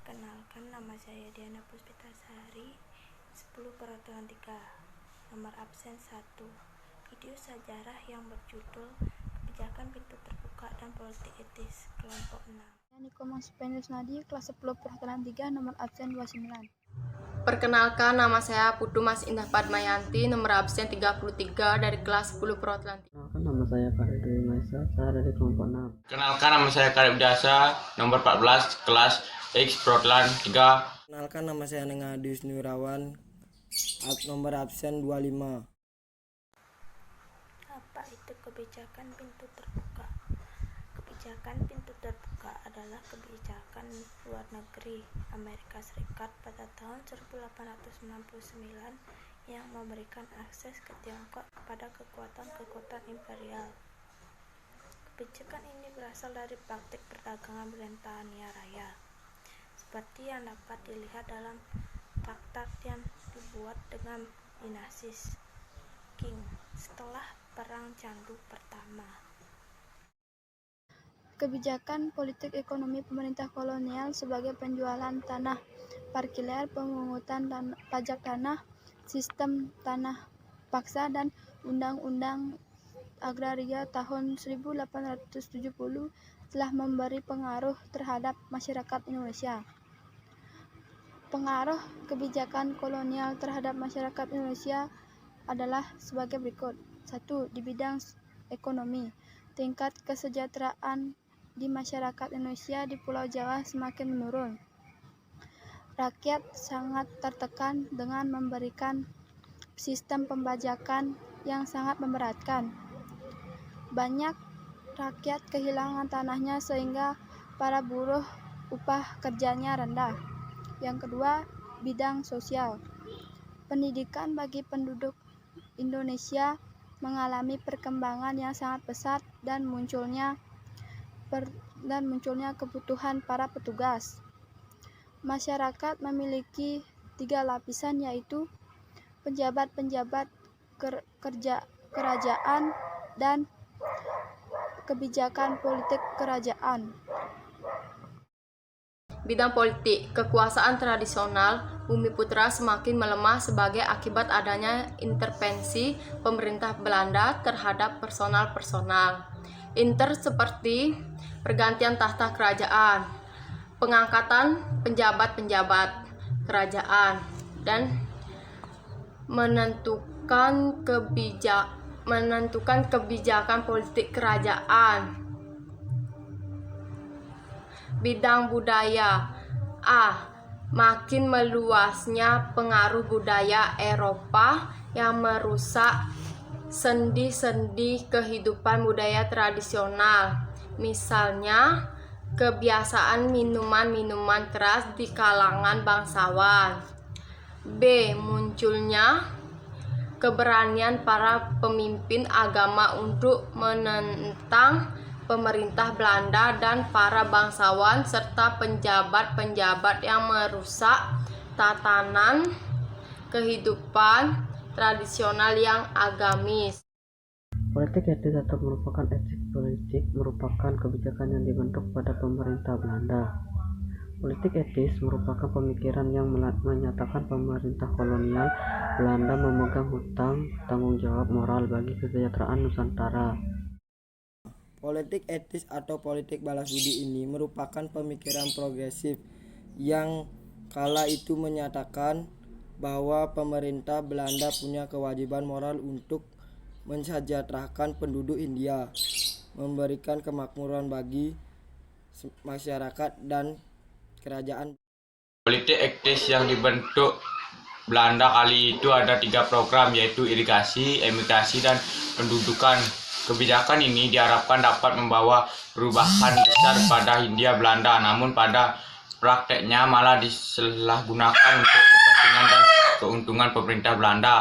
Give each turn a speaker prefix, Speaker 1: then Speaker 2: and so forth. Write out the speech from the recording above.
Speaker 1: Perkenalkan, nama saya Diana Puspitasari, 10 Peraturan 3, nomor absen 1. Video sejarah yang berjudul Kebijakan Pintu Terbuka dan Politik Etis, kelompok 6.
Speaker 2: Niko Maspenius Nadi, kelas 10 Peraturan 3, nomor absen 29.
Speaker 3: Perkenalkan, nama saya Putu Mas Indah Padmayanti, nomor absen 33 dari kelas 10 Perwakilan.
Speaker 4: Kenalkan, nama saya Karib Dewi Maisa, saya dari kelompok 6.
Speaker 5: Kenalkan, nama saya Karib Dasa, nomor 14, kelas X Perwakilan 3.
Speaker 6: Kenalkan, nama saya Nengadius Nurawan, nomor absen 25.
Speaker 1: Apa itu kebijakan pintu terbuka? Kebijakan pintu terbuka adalah kebijakan luar negeri Amerika Serikat pada tahun 1899 yang memberikan akses ke Tiongkok kepada kekuatan-kekuatan imperial. Kebijakan ini berasal dari praktik perdagangan Britania Raya, seperti yang dapat dilihat dalam traktat yang dibuat dengan dinasti Qing setelah Perang Candu Pertama.
Speaker 2: Kebijakan politik ekonomi pemerintah kolonial sebagai penjualan tanah parkiler, pemungutan pajak tanah, sistem tanah paksa, dan Undang-Undang Agraria tahun 1870 telah memberi pengaruh terhadap masyarakat Indonesia. Pengaruh kebijakan kolonial terhadap masyarakat Indonesia adalah sebagai berikut. 1. Di bidang ekonomi, tingkat kesejahteraan di masyarakat Indonesia di Pulau Jawa semakin menurun. Rakyat sangat tertekan dengan memberikan sistem pembajakan yang sangat memberatkan. Banyak rakyat kehilangan tanahnya sehingga para buruh upah kerjanya rendah. Yang kedua, bidang sosial. Pendidikan bagi penduduk Indonesia mengalami perkembangan yang sangat pesat dan munculnya kebutuhan para petugas. Masyarakat memiliki 3 lapisan, yaitu pejabat-pejabat kerajaan dan kebijakan politik kerajaan.
Speaker 3: Bidang politik, kekuasaan tradisional Bumiputra semakin melemah sebagai akibat adanya intervensi pemerintah Belanda terhadap personal-personal. Seperti pergantian tahta kerajaan, pengangkatan penjabat-penjabat kerajaan, dan menentukan kebijakan politik kerajaan. Bidang budaya, makin meluasnya pengaruh budaya Eropa yang merusak sendi-sendi kehidupan budaya tradisional. Misalnya, kebiasaan minuman-minuman keras di kalangan bangsawan. B. Munculnya keberanian para pemimpin agama untuk menentang pemerintah Belanda dan para bangsawan serta penjabat-penjabat yang merusak tatanan kehidupan tradisional yang agamis.
Speaker 4: Politik etis atau merupakan etik politik merupakan kebijakan yang dibentuk pada pemerintah Belanda. Politik etis merupakan pemikiran yang menyatakan pemerintah kolonial Belanda memegang tanggung jawab moral bagi kesejahteraan Nusantara.
Speaker 6: Politik etis atau politik balas budi ini merupakan pemikiran progresif yang kala itu menyatakan bahwa pemerintah Belanda punya kewajiban moral untuk mensejahterakan penduduk India, memberikan kemakmuran bagi masyarakat dan kerajaan.
Speaker 5: Politik etis yang dibentuk Belanda kali itu ada 3 program, yaitu irigasi, emigrasi, dan pendudukan. Kebijakan ini diharapkan dapat membawa perubahan besar pada Hindia Belanda, namun pada prakteknya malah disalahgunakan untuk kepentingan dan keuntungan pemerintah Belanda.